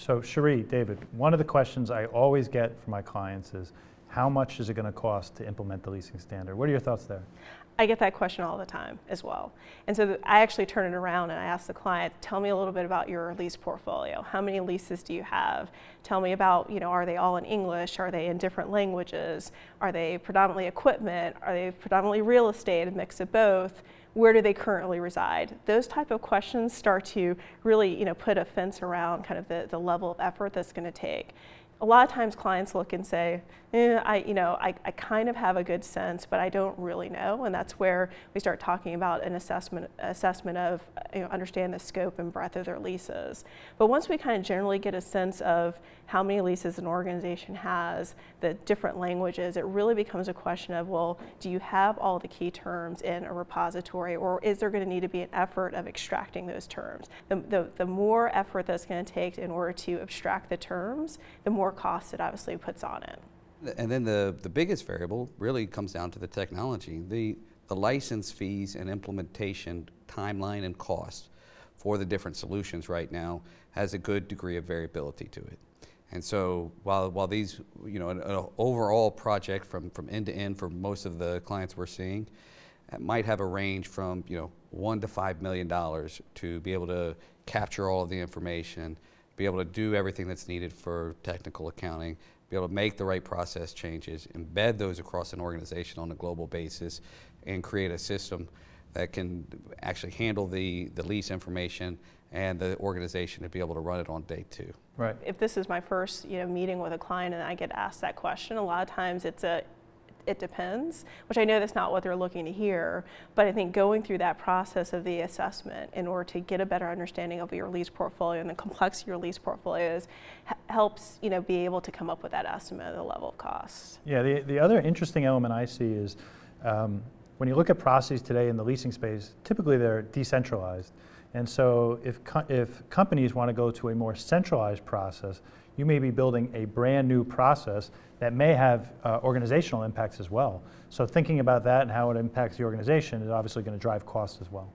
So Sheri, David, one of the questions I always get from my clients is, how much is it going to cost to implement the leasing standard? What are your thoughts there? I get that question all the time as well. And so I actually turn it around and I ask the client, tell me a little bit about your lease portfolio. How many leases do you have? Tell me about, are they all in English? Are they in different languages? Are they predominantly equipment? Are they predominantly real estate, a mix of both? Where do they currently reside? Those type of questions start to really, put a fence around kind of the level of effort that's going to take. A lot of times clients look and say, I kind of have a good sense, but I don't really know. And that's where we start talking about an assessment of, understand the scope and breadth of their leases. But once we kind of generally get a sense of how many leases an organization has, the different languages, it really becomes a question of, well, do you have all the key terms in a repository, or is there going to need to be an effort of extracting those terms? The more effort that's going to take in order to abstract the terms, the more cost it obviously puts on it. And then the biggest variable really comes down to the technology. The license fees and implementation timeline and cost for the different solutions right now has a good degree of variability to it. And so while these, an overall project from end to end for most of the clients we're seeing, it might have a range from $1 to $5 million to be able to capture all of the information, be able to do everything that's needed for technical accounting, be able to make the right process changes, embed those across an organization on a global basis, and create a system that can actually handle the lease information and the organization to be able to run it on day two. Right. If this is my first meeting with a client and I get asked that question, a lot of times it depends, which I know that's not what they're looking to hear, but I think going through that process of the assessment in order to get a better understanding of your lease portfolio and the complexity of your lease portfolios helps be able to come up with that estimate of the level of costs. Yeah, the other interesting element I see is when you look at processes today in the leasing space, typically they're decentralized. And so if companies want to go to a more centralized process, you may be building a brand new process that may have organizational impacts as well. So thinking about that and how it impacts the organization is obviously going to drive costs as well.